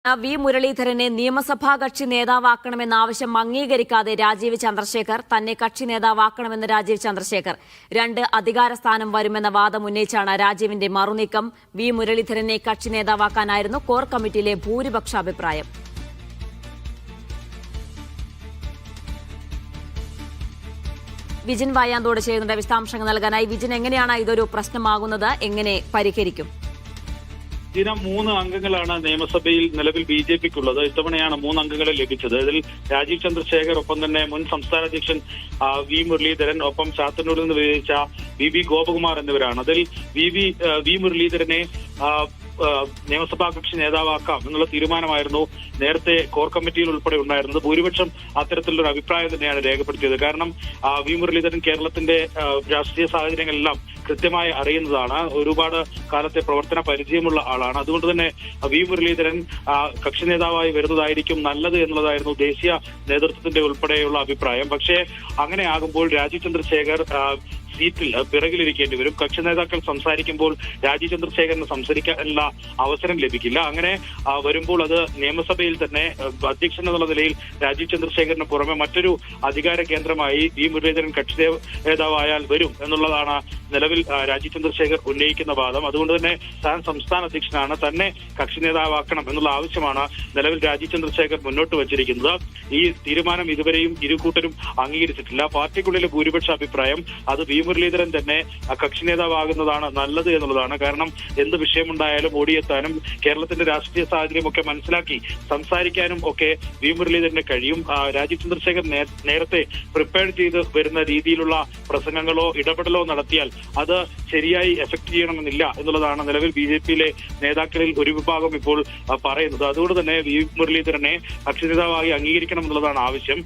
V മുരളീധരനെ നിയമസഭാ കക്ഷി നേതാവാക്കണമെന്ന ആവശ്യം അംഗീകരിക്കാതെ രാജീവ് ചന്ദ്രശേഖർ തന്നെ കക്ഷി നേതാവാക്കണമെന്ന് രാജീവ് ചന്ദ്രശേഖർ 2 അധികാര സ്ഥാനം വരുമെന്ന വാദം ഉന്നയിച്ചാണ് രാജീവിന്റെ മറുനീക്കം. വി മുരളീധരനെ കക്ഷി നേതാവാക്കാനായിരുന്നു കോർ കമ്മിറ്റിയിലെ ഭൂരിപക്ഷ അഭിപ്രായം. വിജിൻ വായാന്തോട് ചെയ്യുന്നുണ്ട് വിശദാംശങ്ങൾ നൽകാനായി. വിജിൻ, എങ്ങനെയാണ് ഇതൊരു പ്രശ്നമാകുന്നത്, എങ്ങനെ പരിഹരിക്കും? ഇതിന് 3 അംഗങ്ങളാണ് നിയമസഭയിൽ നിലവിൽ BJPക്കുള്ളത്. ഇത്തവണയാണ് 3 അംഗങ്ങളെ ലഭിച്ചത്. ഇതിൽ രാജീവ് ചന്ദ്രശേഖർ, ഒപ്പം തന്നെ മുൻ സംസ്ഥാന അധ്യക്ഷൻ വി മുരളീധരൻ, ഒപ്പം ചാത്തന്നൂരിൽ നിന്ന് വിജയിച്ച VV ഗോപകുമാർ എന്നിവരാണ്. അതിൽ വി മുരളീധരനെ നിയമസഭാ കക്ഷി നേതാവാക്കാം എന്നുള്ള തീരുമാനമായിരുന്നു നേരത്തെ കോർ കമ്മിറ്റിയിൽ ഉൾപ്പെടെ ഉണ്ടായിരുന്നത്. ഭൂരിപക്ഷം അത്തരത്തിലുള്ള ഒരു അഭിപ്രായം തന്നെയാണ് രേഖപ്പെടുത്തിയത്. കാരണം വി മുരളീധരൻ കേരളത്തിന്റെ രാഷ്ട്രീയ സാഹചര്യങ്ങളെല്ലാം കൃത്യമായി അറിയുന്നതാണ്. ഒരുപാട് കാലത്തെ പ്രവർത്തന പരിചയമുള്ള ആളാണ്. അതുകൊണ്ട് തന്നെ വി മുരളീധരൻ കക്ഷി നേതാവായി വരുന്നതായിരിക്കും നല്ലത് എന്നുള്ളതായിരുന്നു ദേശീയ നേതൃത്വത്തിന്റെ ഉൾപ്പെടെയുള്ള അഭിപ്രായം. പക്ഷേ അങ്ങനെ ആകുമ്പോൾ രാജീവ് ചന്ദ്രശേഖർ സീറ്റിൽ പിറകിലിരിക്കേണ്ടി വരും. കക്ഷി നേതാക്കൾ സംസാരിക്കുമ്പോൾ രാജീവ് ചന്ദ്രശേഖരന് സംസാരിക്കാനുള്ള അവസരം ലഭിക്കില്ല. അങ്ങനെ വരുമ്പോൾ അത് നിയമസഭയിൽ തന്നെ അധ്യക്ഷൻ എന്നുള്ള നിലയിൽ രാജീവ് ചന്ദ്രശേഖരന് പുറമെ മറ്റൊരു അധികാര കേന്ദ്രമായി വി മുരളീധരൻ കക്ഷി നേതാവായാൽ വരും എന്നുള്ളതാണ് നിലവിൽ രാജീവ് ചന്ദ്രശേഖർ ഉന്നയിക്കുന്ന വാദം. അതുകൊണ്ട് തന്നെ താൻ സംസ്ഥാന അധ്യക്ഷനാണ്, തന്നെ കക്ഷി നേതാവാക്കണം എന്നുള്ള ആവശ്യമാണ് നിലവിൽ രാജീവ് ചന്ദ്രശേഖർ മുന്നോട്ട് വച്ചിരിക്കുന്നത്. ഈ തീരുമാനം ഇതുവരെയും ഇരുകൂട്ടരും അംഗീകരിച്ചിട്ടില്ല. പാർട്ടിക്കുള്ളിലെ ഭൂരിപക്ഷ അഭിപ്രായം അത് വി മുരളീധരൻ തന്നെ കക്ഷി നേതാവാകുന്നതാണ് നല്ലത് എന്നുള്ളതാണ്. കാരണം എന്ത് വിഷയമുണ്ടായാലും ഓടിയെത്താനും കേരളത്തിന്റെ രാഷ്ട്രീയ സാഹചര്യമൊക്കെ മനസ്സിലാക്കി സംസാരിക്കാനും ഒക്കെ വി മുരളീധരന് കഴിയും. രാജീവ് ചന്ദ്രശേഖർ നേരത്തെ പ്രിപ്പയർ ചെയ്ത് വരുന്ന രീതിയിലുള്ള പ്രസംഗങ്ങളോ ഇടപെടലോ നടത്തിയാൽ അത് ശരിയായി എഫക്ട് ചെയ്യണമെന്നില്ല എന്നുള്ളതാണ് നിലവിൽ BJPയിലെ നേതാക്കളിൽ ഒരു വിഭാഗം ഇപ്പോൾ പറയുന്നത്. അതുകൊണ്ട് തന്നെ വി മുരളീധരനെ കക്ഷി നേതാവായി അംഗീകരിക്കണം എന്നുള്ളതാണ് ആവശ്യം.